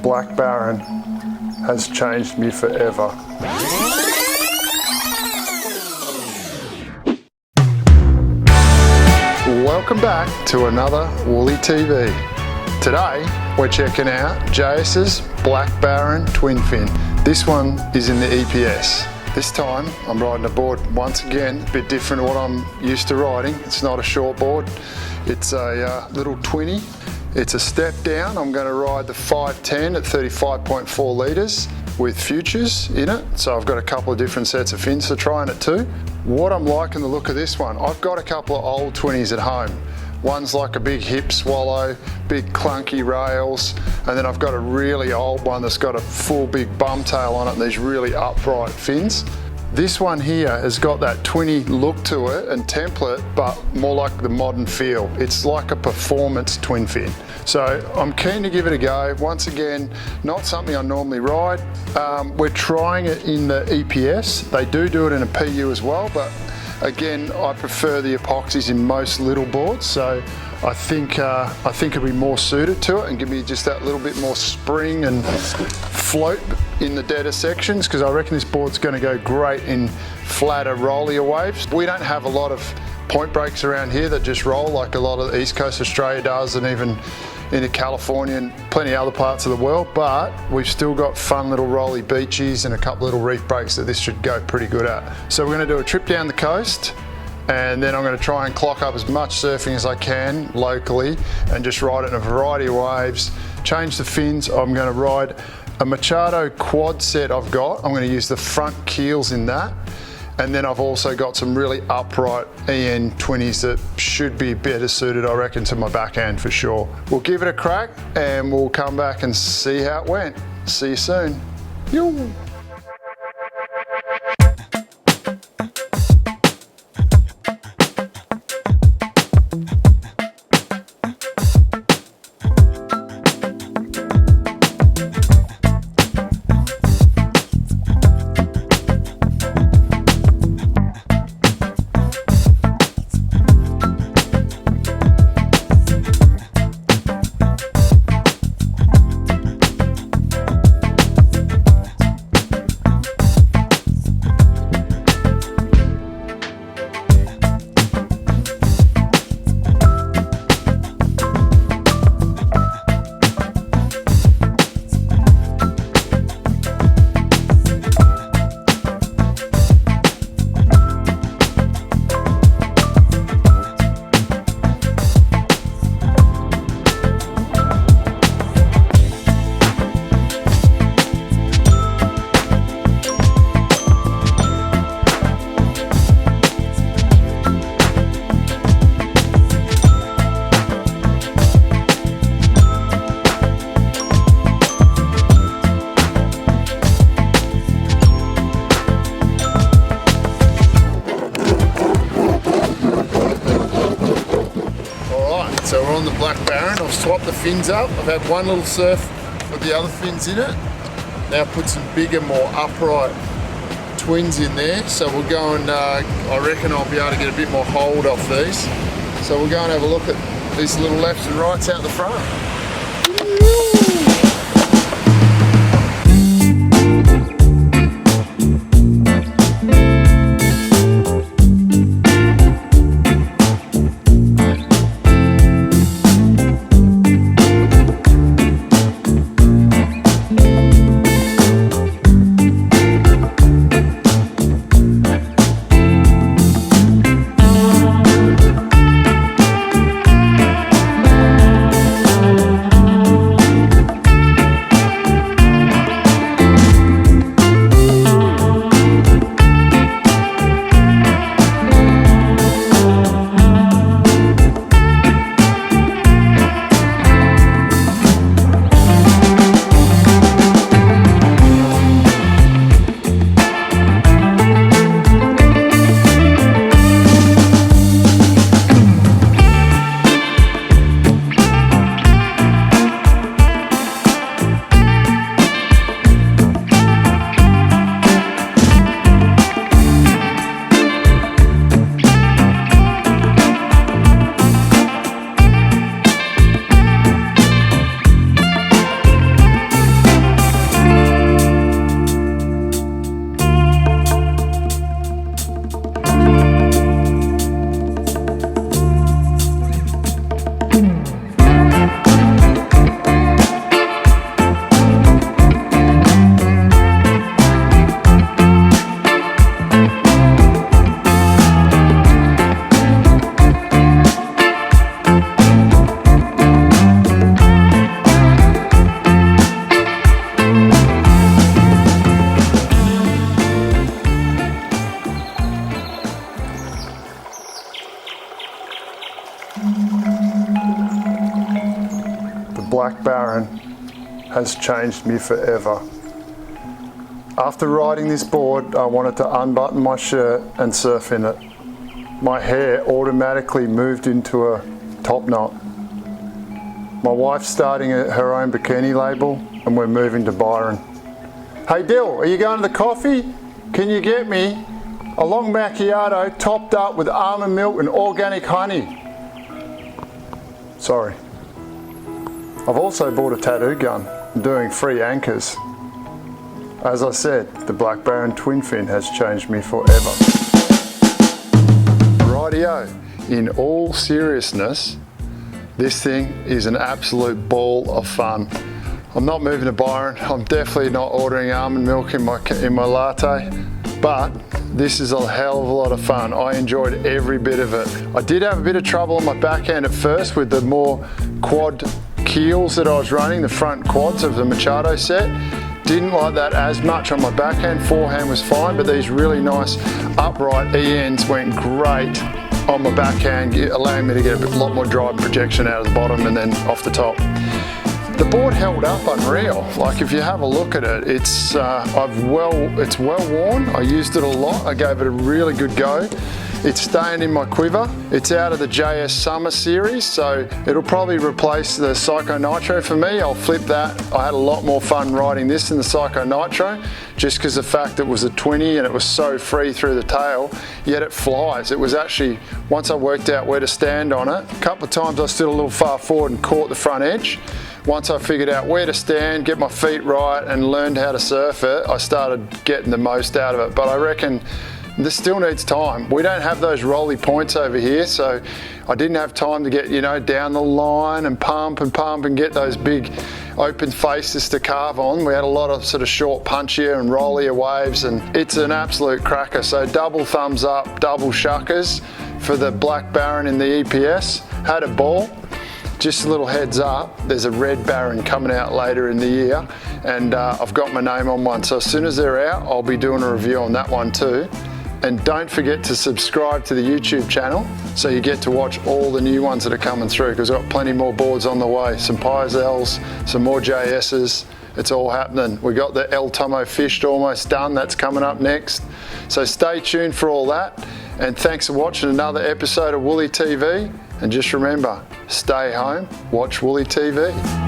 Black Baron has changed me forever. Welcome back to another Woolly TV. Today we're checking out JS's Black Baron twin fin. This one is in the EPS. This time I'm riding a board once again, a bit different to what I'm used to riding. It's not a short board, it's a little twinny. It's a step down. I'm going to ride the 510 at 35.4 litres with futures in it. So I've got a couple of different sets of fins to try in it too. What I'm liking the look of this one, I've got a couple of old 20s at home. One's like a big hip swallow, big clunky rails, and then I've got a really old one that's got a full big bum tail on it and these really upright fins. This one here has got that twinny look to it and template, but more like the modern feel. It's like a performance twin fin. So I'm keen to give it a go. Once again, not something I normally ride. We're trying it in the EPS. They do it in a PU as well, but again, I prefer the epoxies in most little boards. So I think it'll be more suited to it and give me just that little bit more spring and float in the deader sections, because I reckon this board's going to go great in flatter rollier waves. We don't have a lot of point breaks around here that just roll like a lot of the East Coast Australia does, and even into California and plenty of other parts of the world, but we've still got fun little rolly beaches and a couple little reef breaks that this should go pretty good at. So we're going to do a trip down the coast, and then I'm going to try and clock up as much surfing as I can locally and just ride it in a variety of waves. Change the fins. I'm going to ride a Machado quad set I've got. I'm going to use the front keels in that. And then I've also got some really upright EN 20s that should be better suited, I reckon, to my backhand for sure. We'll give it a crack and we'll come back and see how it went. See you soon. Yoo. So we're on the Black Baron. I've swapped the fins up. I've had one little surf with the other fins in it. Now put some bigger, more upright twins in there. So we'll go and, I reckon I'll be able to get a bit more hold off these. So we'll go and have a look at these little lefts and rights out the front. Black Baron has changed me forever. After riding this board, I wanted to unbutton my shirt and surf in it. My hair automatically moved into a top knot. My wife's starting her own bikini label and we're moving to Byron. Hey Dill, are you going to the coffee? Can you get me a long macchiato topped up with almond milk and organic honey? Sorry. I've also bought a tattoo gun. I'm doing free anchors. As I said, the Black Baron twin fin has changed me forever. Rightio, in all seriousness, this thing is an absolute ball of fun. I'm not moving to Byron. I'm definitely not ordering almond milk in my latte, but this is a hell of a lot of fun. I enjoyed every bit of it. I did have a bit of trouble on my backhand at first with the more quad keels that I was running, the front quads of the Machado set. Didn't like that as much on my backhand. Forehand was fine, but these really nice upright E-ends went great on my backhand, allowing me to get a lot more drive and projection out of the bottom and then off the top. The board held up unreal. Like if you have a look at it, it's well worn. I used it a lot. I gave it a really good go. It's staying in my quiver. It's out of the JS Summer series, so it'll probably replace the Psycho Nitro for me. I'll flip that. I had a lot more fun riding this than the Psycho Nitro, just because the fact it was a 20 and it was so free through the tail, yet it flies. It was actually, once I worked out where to stand on it, a couple of times I stood a little far forward and caught the front edge. Once I figured out where to stand, get my feet right and learned how to surf it, I started getting the most out of it. But I reckon this still needs time. We don't have those rolly points over here, so I didn't have time to get, down the line and pump and get those big open faces to carve on. We had a lot of sort of short punchier and rollier waves, and it's an absolute cracker. So double thumbs up, double shuckers for the Black Baron in the EPS. Had a ball. Just a little heads up, there's a red Baron coming out later in the year, and I've got my name on one. So as soon as they're out, I'll be doing a review on that one too. And don't forget to subscribe to the YouTube channel so you get to watch all the new ones that are coming through, because I've got plenty more boards on the way. Some Pyzels, some more JS's, it's all happening. We got the El Tomo Fished almost done, that's coming up next. So stay tuned for all that. And thanks for watching another episode of Woolly TV. And just remember, stay home, watch Woolly TV.